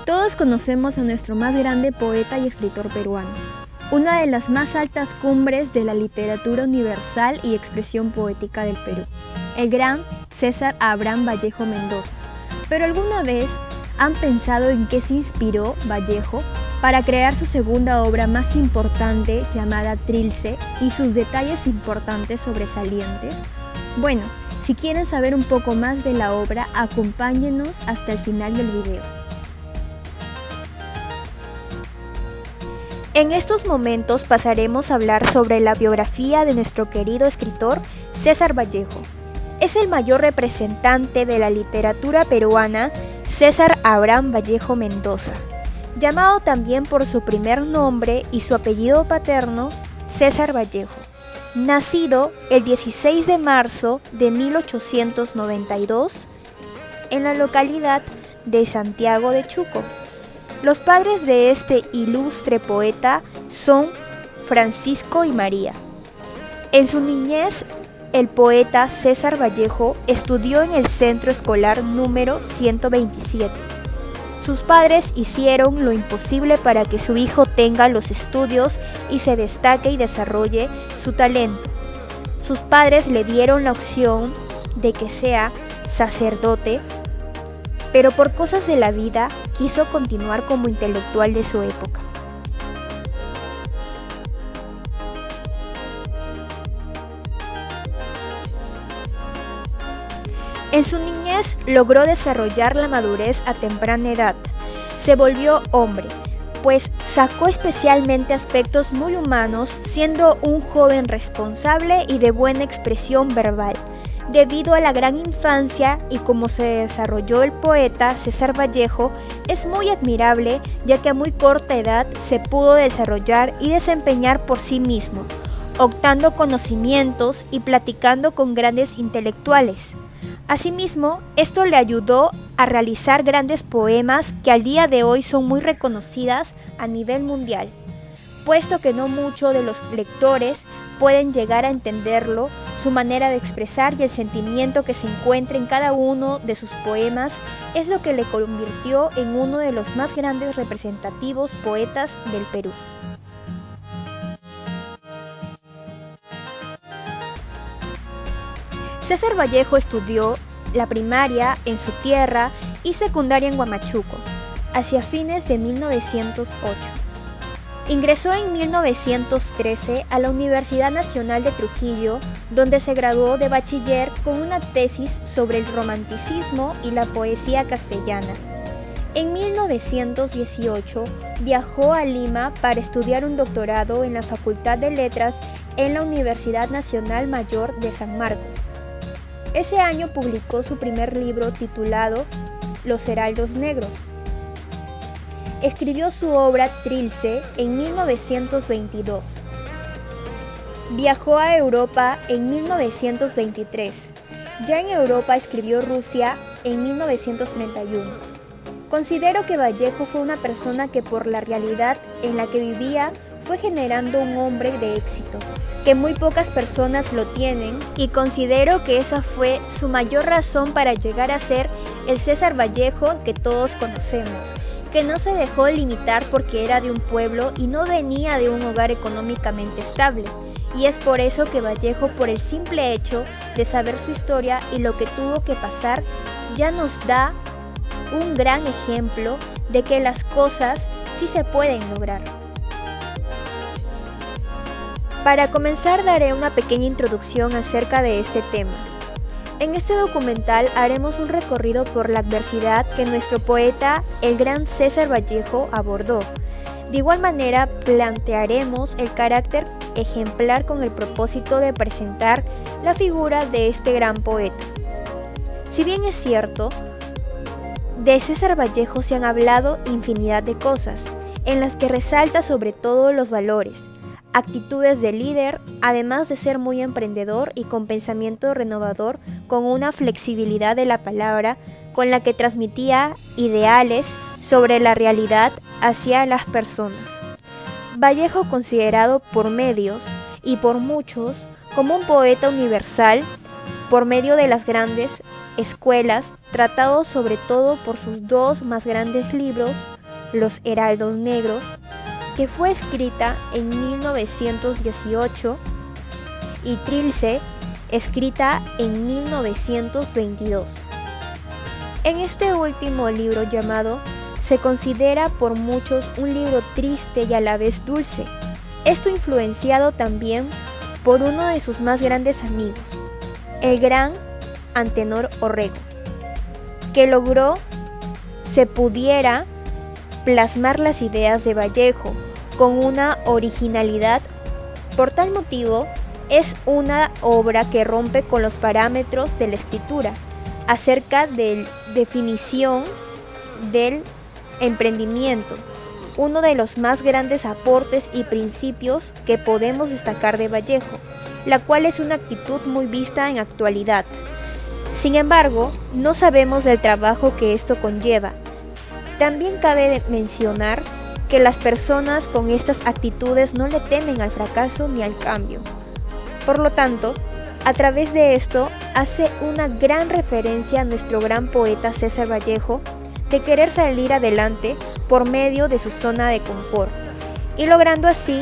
Todos conocemos a nuestro más grande poeta y escritor peruano, una de las más altas cumbres de la literatura universal y expresión poética del Perú, el gran César Abraham Vallejo Mendoza. Pero ¿alguna vez han pensado en qué se inspiró Vallejo para crear su segunda obra más importante llamada Trilce y sus detalles importantes sobresalientes? Bueno, si quieren saber un poco más de la obra, acompáñenos hasta el final del video. En estos momentos pasaremos a hablar sobre la biografía de nuestro querido escritor César Vallejo. Es el mayor representante de la literatura peruana, César Abraham Vallejo Mendoza, llamado también por su primer nombre y su apellido paterno, César Vallejo. Nacido el 16 de marzo de 1892 en la localidad de Santiago de Chuco. Los padres de este ilustre poeta son Francisco y María. En su niñez, el poeta César Vallejo estudió en el centro escolar número 127. Sus padres hicieron lo imposible para que su hijo tenga los estudios y se destaque y desarrolle su talento. Sus padres le dieron la opción de que sea sacerdote, pero por cosas de la vida quiso continuar como intelectual de su época. En su niñez logró desarrollar la madurez a temprana edad. Se volvió hombre, pues sacó especialmente aspectos muy humanos, siendo un joven responsable y de buena expresión verbal. Debido a la gran infancia y cómo se desarrolló el poeta César Vallejo, es muy admirable, ya que a muy corta edad se pudo desarrollar y desempeñar por sí mismo, obtando conocimientos y platicando con grandes intelectuales. Asimismo, esto le ayudó a realizar grandes poemas que al día de hoy son muy reconocidas a nivel mundial, puesto que no muchos de los lectores pueden llegar a entenderlo. Su manera de expresar y el sentimiento que se encuentra en cada uno de sus poemas es lo que le convirtió en uno de los más grandes representativos poetas del Perú. César Vallejo estudió la primaria en su tierra y secundaria en Huamachuco, hacia fines de 1908. Ingresó en 1913 a la Universidad Nacional de Trujillo, donde se graduó de bachiller con una tesis sobre el romanticismo y la poesía castellana. En 1918 viajó a Lima para estudiar un doctorado en la Facultad de Letras en la Universidad Nacional Mayor de San Marcos. Ese año publicó su primer libro titulado Los Heraldos Negros. Escribió su obra Trilce en 1922. Viajó a Europa en 1923. Ya en Europa escribió Rusia en 1931. Considero que Vallejo fue una persona que por la realidad en la que vivía fue generando un hombre de éxito, que muy pocas personas lo tienen, y considero que esa fue su mayor razón para llegar a ser el César Vallejo que todos conocemos, que no se dejó limitar porque era de un pueblo y no venía de un hogar económicamente estable. Y es por eso que Vallejo, por el simple hecho de saber su historia y lo que tuvo que pasar, ya nos da un gran ejemplo de que las cosas sí se pueden lograr. Para comenzar, daré una pequeña introducción acerca de este tema. En este documental haremos un recorrido por la adversidad que nuestro poeta, el gran César Vallejo, abordó. De igual manera, plantearemos el carácter ejemplar con el propósito de presentar la figura de este gran poeta. Si bien es cierto, de César Vallejo se han hablado infinidad de cosas, en las que resalta sobre todo los valores, actitudes de líder, además de ser muy emprendedor y con pensamiento renovador, con una flexibilidad de la palabra, con la que transmitía ideales sobre la realidad hacia las personas. Vallejo, considerado por medios y por muchos como un poeta universal, por medio de las grandes escuelas, tratado sobre todo por sus dos más grandes libros, Los Heraldos Negros, que fue escrita en 1918, y Trilce, escrita en 1922. En este último libro llamado se considera por muchos un libro triste y a la vez dulce, esto influenciado también por uno de sus más grandes amigos, el gran Antenor Orrego, que logró se pudiera plasmar las ideas de Vallejo con una originalidad. Por tal motivo, es una obra que rompe con los parámetros de la escritura acerca de definición del emprendimiento, uno de los más grandes aportes y principios que podemos destacar de Vallejo, la cual es una actitud muy vista en actualidad. Sin embargo, no sabemos del trabajo que esto conlleva. También cabe mencionar que las personas con estas actitudes no le temen al fracaso ni al cambio. Por lo tanto, a través de esto hace una gran referencia a nuestro gran poeta César Vallejo de querer salir adelante por medio de su zona de confort y logrando así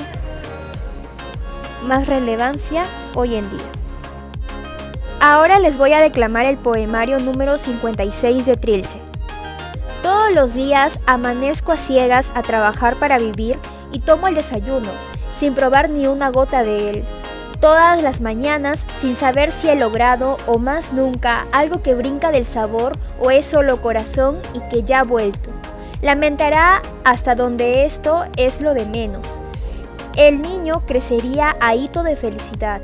más relevancia hoy en día. Ahora les voy a declamar el poemario número 56 de Trilce. Todos los días amanezco a ciegas a trabajar para vivir y tomo el desayuno, sin probar ni una gota de él. Todas las mañanas, sin saber si he logrado o más nunca algo que brinca del sabor o es solo corazón y que ya ha vuelto. Lamentará hasta donde esto es lo de menos. El niño crecería ahito de felicidad.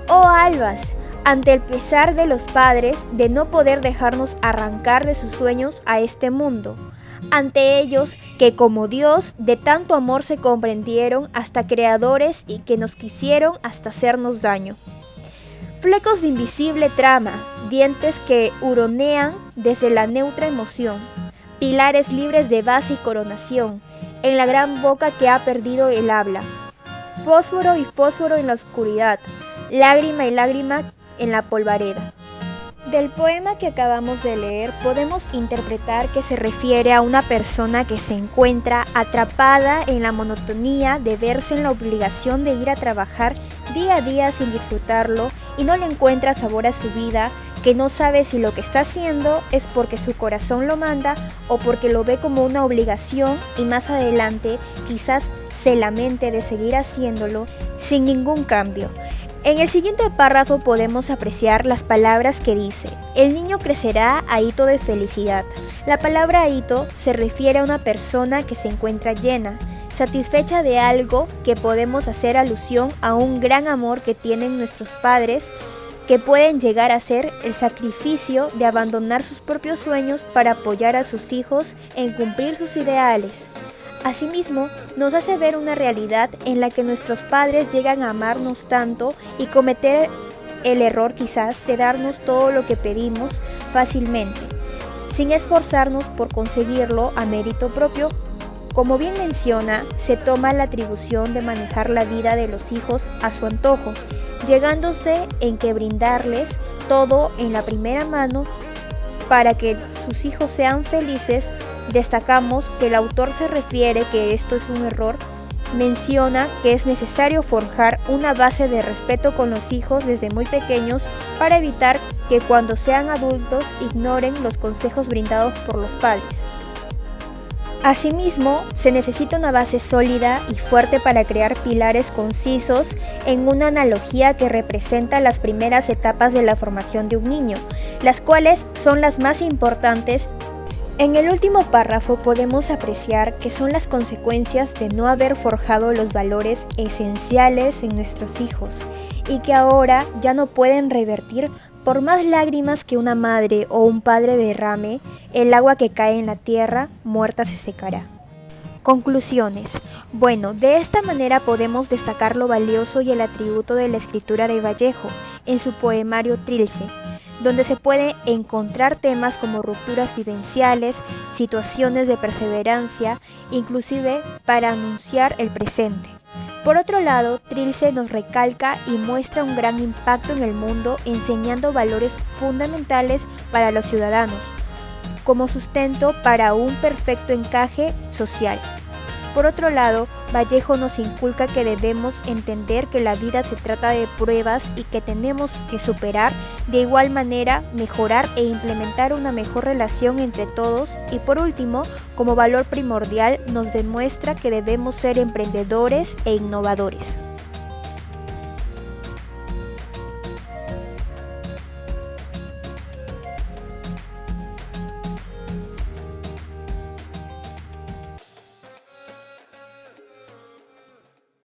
Oh albas, ante el pesar de los padres de no poder dejarnos arrancar de sus sueños a este mundo, ante ellos que como Dios de tanto amor se comprendieron hasta creadores y que nos quisieron hasta hacernos daño. Flecos de invisible trama, dientes que huronean desde la neutra emoción, pilares libres de base y coronación, en la gran boca que ha perdido el habla, fósforo y fósforo en la oscuridad, lágrima y lágrima en la polvareda. Del poema que acabamos de leer podemos interpretar que se refiere a una persona que se encuentra atrapada en la monotonía de verse en la obligación de ir a trabajar día a día sin disfrutarlo y no le encuentra sabor a su vida, que no sabe si lo que está haciendo es porque su corazón lo manda o porque lo ve como una obligación y más adelante quizás se lamente de seguir haciéndolo sin ningún cambio. En el siguiente párrafo podemos apreciar las palabras que dice: el niño crecerá ahito de felicidad. La palabra ahito se refiere a una persona que se encuentra llena, satisfecha de algo, que podemos hacer alusión a un gran amor que tienen nuestros padres, que pueden llegar a ser el sacrificio de abandonar sus propios sueños para apoyar a sus hijos en cumplir sus ideales. Asimismo, nos hace ver una realidad en la que nuestros padres llegan a amarnos tanto y cometer el error quizás de darnos todo lo que pedimos fácilmente, sin esforzarnos por conseguirlo a mérito propio. Como bien menciona, se toma la atribución de manejar la vida de los hijos a su antojo, llegándose en que brindarles todo en la primera mano para que sus hijos sean felices. Destacamos que el autor se refiere que esto es un error, menciona que es necesario forjar una base de respeto con los hijos desde muy pequeños para evitar que cuando sean adultos ignoren los consejos brindados por los padres. Asimismo, se necesita una base sólida y fuerte para crear pilares concisos en una analogía que representa las primeras etapas de la formación de un niño, las cuales son las más importantes. En el último párrafo podemos apreciar que son las consecuencias de no haber forjado los valores esenciales en nuestros hijos y que ahora ya no pueden revertir. Por más lágrimas que una madre o un padre derrame, el agua que cae en la tierra muerta se secará. Conclusiones. Bueno, de esta manera podemos destacar lo valioso y el atributo de la escritura de Vallejo en su poemario Trilce, donde se puede encontrar temas como rupturas vivenciales, situaciones de perseverancia, inclusive para anunciar el presente. Por otro lado, Trilce nos recalca y muestra un gran impacto en el mundo enseñando valores fundamentales para los ciudadanos. como sustento para un perfecto encaje social. Por otro lado, Vallejo nos inculca que debemos entender que la vida se trata de pruebas y que tenemos que superar, de igual manera mejorar e implementar una mejor relación entre todos. Y por último, como valor primordial, nos demuestra que debemos ser emprendedores e innovadores.